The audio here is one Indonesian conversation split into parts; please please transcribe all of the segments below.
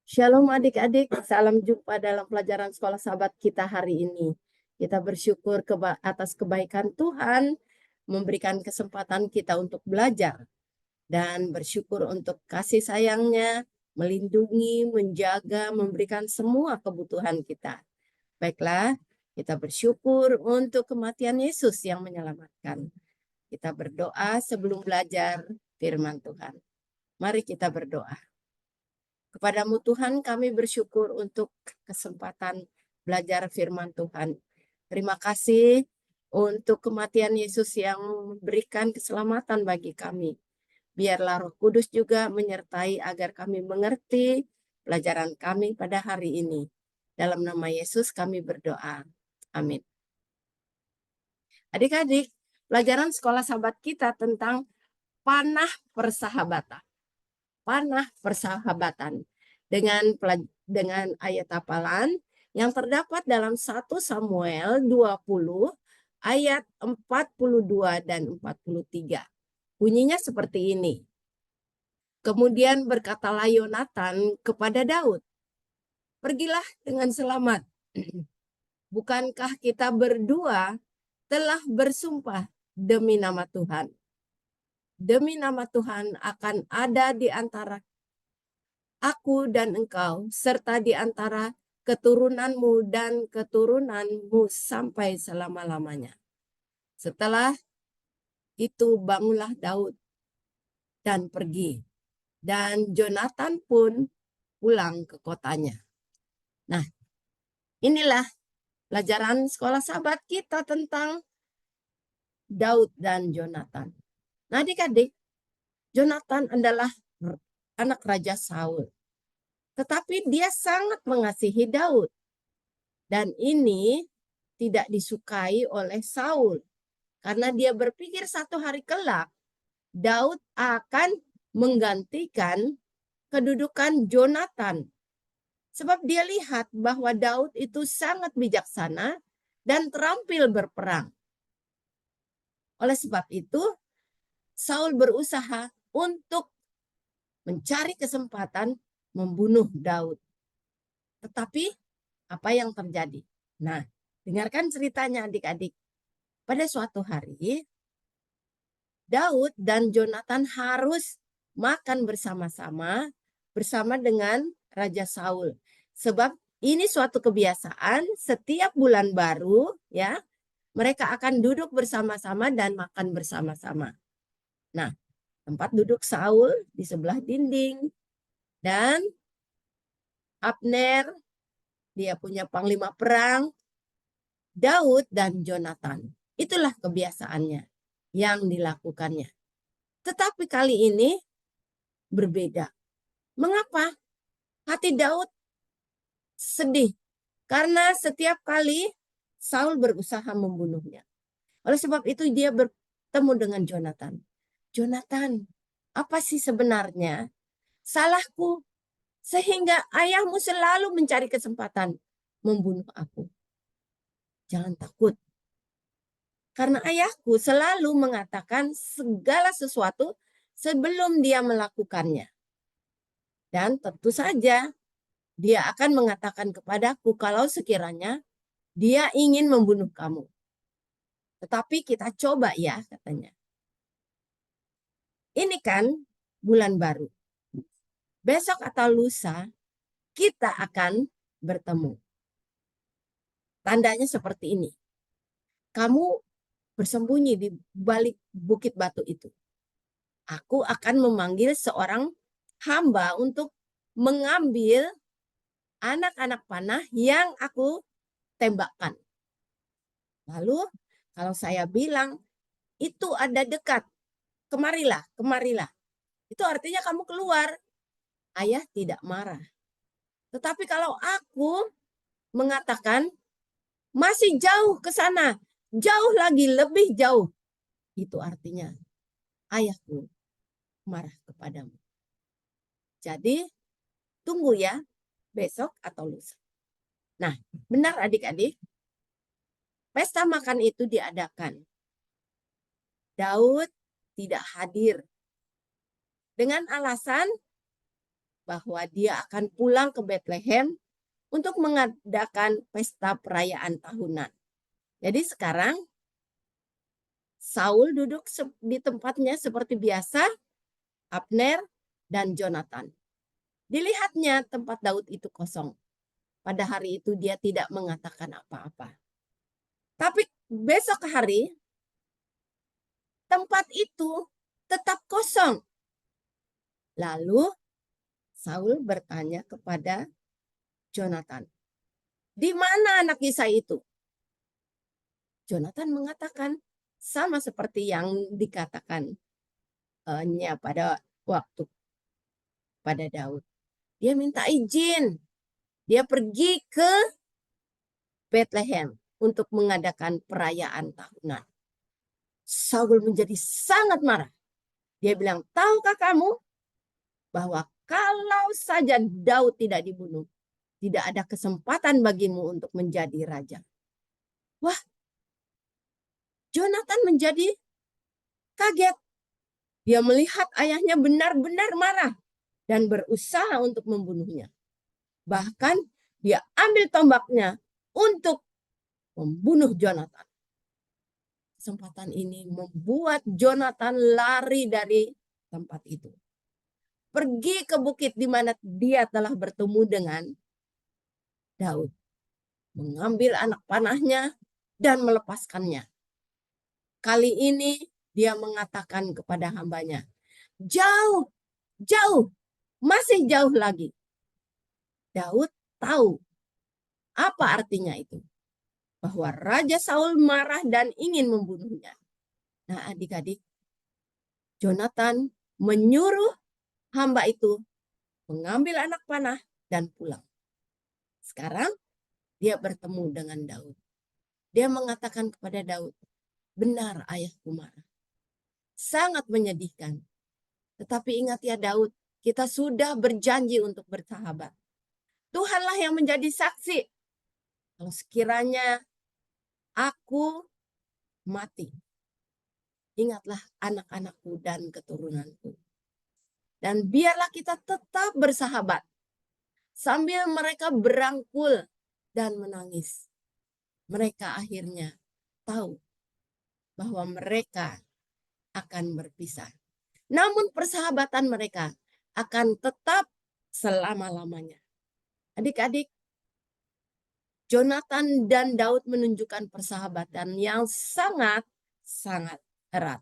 Shalom adik-adik, salam jumpa dalam pelajaran sekolah sahabat kita hari ini. Kita bersyukur atas kebaikan Tuhan, memberikan kesempatan kita untuk belajar. Dan bersyukur untuk kasih sayangnya, melindungi, menjaga, memberikan semua kebutuhan kita. Baiklah, kita bersyukur untuk kematian Yesus yang menyelamatkan. Kita berdoa sebelum belajar firman Tuhan. Mari kita berdoa. Kepadamu Tuhan kami bersyukur untuk kesempatan belajar firman Tuhan. Terima kasih untuk kematian Yesus yang memberikan keselamatan bagi kami. Biarlah Roh Kudus juga menyertai agar kami mengerti pelajaran kami pada hari ini. Dalam nama Yesus kami berdoa. Amin. Adik-adik, pelajaran sekolah sahabat kita tentang panah persahabatan. Panah persahabatan dengan ayat hafalan yang terdapat dalam 1 Samuel 20 ayat 42 dan 43. Bunyinya seperti ini. Kemudian berkatalah Yonatan kepada Daud, "Pergilah dengan selamat. Bukankah kita berdua telah bersumpah demi nama Tuhan? Demi nama Tuhan akan ada di antara aku dan engkau, serta di antara keturunanmu dan keturunanmu sampai selama-lamanya." Setelah itu bangunlah Daud dan pergi. Dan Jonatan pun pulang ke kotanya. Nah, inilah pelajaran sekolah sahabat kita tentang Daud dan Jonatan. Nah, adik-adik, Jonatan adalah anak Raja Saul. Tetapi dia sangat mengasihi Daud. Dan ini tidak disukai oleh Saul. Karena dia berpikir satu hari kelak, Daud akan menggantikan kedudukan Jonatan. Sebab dia lihat bahwa Daud itu sangat bijaksana dan terampil berperang. Oleh sebab itu, Saul berusaha untuk mencari kesempatan membunuh Daud. Tetapi apa yang terjadi? Nah, dengarkan ceritanya adik-adik. Pada suatu hari, Daud dan Jonatan harus makan bersama-sama bersama dengan Raja Saul. Sebab ini suatu kebiasaan setiap bulan baru, ya, mereka akan duduk bersama-sama dan makan bersama-sama. Nah, tempat duduk Saul di sebelah dinding dan Abner, dia punya panglima perang, Daud dan Jonatan. Itulah kebiasaannya yang dilakukannya. Tetapi kali ini berbeda. Mengapa? Hati Daud sedih karena setiap kali Saul berusaha membunuhnya. Oleh sebab itu dia bertemu dengan Jonatan. Jonatan, apa sih sebenarnya salahku sehingga ayahmu selalu mencari kesempatan membunuh aku? Jangan takut. Karena ayahku selalu mengatakan segala sesuatu sebelum dia melakukannya. Dan tentu saja dia akan mengatakan kepadaku kalau sekiranya dia ingin membunuh kamu. Tetapi kita coba ya, katanya. Ini kan bulan baru. Besok atau lusa kita akan bertemu. Tandanya seperti ini. Kamu bersembunyi di balik bukit batu itu. Aku akan memanggil seorang hamba untuk mengambil anak-anak panah yang aku tembakkan. Lalu kalau saya bilang itu ada dekat, kemarilah, kemarilah. Itu artinya kamu keluar. Ayah tidak marah. Tetapi kalau aku mengatakan masih jauh ke sana, jauh lagi, lebih jauh, itu artinya ayahku marah kepadamu. Jadi tunggu ya, besok atau lusa. Nah, benar adik-adik, pesta makan itu diadakan. Daud tidak hadir dengan alasan bahwa dia akan pulang ke Bethlehem untuk mengadakan pesta perayaan tahunan. Jadi sekarang Saul duduk di tempatnya seperti biasa, Abner dan Jonathan. Dilihatnya tempat Daud itu kosong. Pada hari itu dia tidak mengatakan apa-apa. Tapi besok hari tempat itu tetap kosong. Lalu Saul bertanya kepada Jonathan, "Di mana anak Yisai itu?" Jonathan mengatakan sama seperti yang dikatakannya pada waktu pada Daud. Dia minta izin. Dia pergi ke Bethlehem untuk mengadakan perayaan tahunan. Saul menjadi sangat marah. Dia bilang, "Tahukah kamu bahwa kalau saja Daud tidak dibunuh, tidak ada kesempatan bagimu untuk menjadi raja." Wah, Jonathan menjadi kaget. Dia melihat ayahnya benar-benar marah dan berusaha untuk membunuhnya. Bahkan dia ambil tombaknya untuk membunuh Jonathan. Kesempatan ini membuat Jonathan lari dari tempat itu. Pergi ke bukit di mana dia telah bertemu dengan Daud. Mengambil anak panahnya dan melepaskannya. Kali ini dia mengatakan kepada hambanya, "Jauh, jauh, masih jauh lagi." Daud tahu apa artinya itu. Bahwa Raja Saul marah dan ingin membunuhnya. Nah, adik-adik, Jonathan menyuruh hamba itu mengambil anak panah dan pulang. Sekarang dia bertemu dengan Daud. Dia mengatakan kepada Daud, "Benar ayahku marah. Sangat menyedihkan. Tetapi ingat ya Daud, kita sudah berjanji untuk bersahabat. Tuhanlah yang menjadi saksi. Kalau sekiranya aku mati, ingatlah anak-anakku dan keturunanku. Dan biarlah kita tetap bersahabat." Sambil mereka berangkul dan menangis. Mereka akhirnya tahu bahwa mereka akan berpisah. Namun persahabatan mereka akan tetap selama-lamanya. Adik-adik, Jonathan dan Daud menunjukkan persahabatan yang sangat-sangat erat.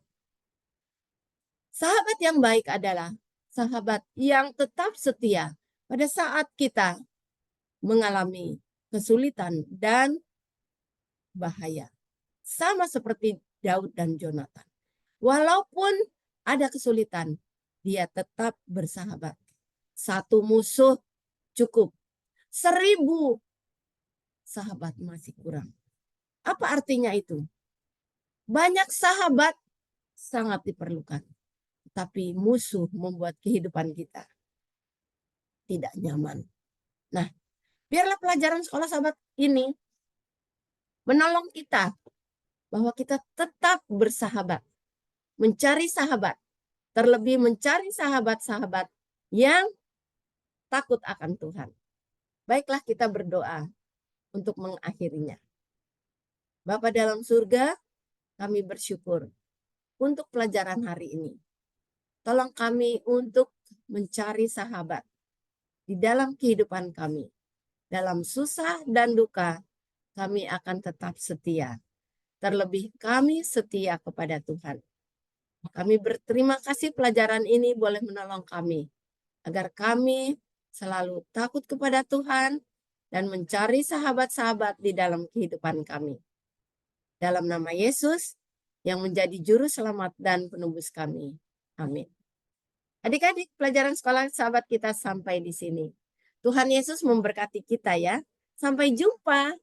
Sahabat yang baik adalah sahabat yang tetap setia pada saat kita mengalami kesulitan dan bahaya. Sama seperti Daud dan Jonathan. Walaupun ada kesulitan, dia tetap bersahabat. Satu musuh cukup. 1000 sahabat masih kurang. Apa artinya itu? Banyak sahabat sangat diperlukan. Tapi musuh membuat kehidupan kita tidak nyaman. Nah, biarlah pelajaran sekolah sahabat ini menolong kita bahwa kita tetap bersahabat, mencari sahabat, terlebih mencari sahabat-sahabat yang takut akan Tuhan. Baiklah kita berdoa untuk mengakhirinya. Bapa dalam surga, kami bersyukur untuk pelajaran hari ini. Tolong kami untuk mencari sahabat di dalam kehidupan kami. Dalam susah dan duka, kami akan tetap setia. Terlebih kami setia kepada Tuhan. Kami berterima kasih pelajaran ini boleh menolong kami. Agar kami selalu takut kepada Tuhan dan mencari sahabat-sahabat di dalam kehidupan kami. Dalam nama Yesus yang menjadi juru selamat dan penebus kami. Amin. Adik-adik, pelajaran sekolah sahabat kita sampai di sini. Tuhan Yesus memberkati kita ya. Sampai jumpa.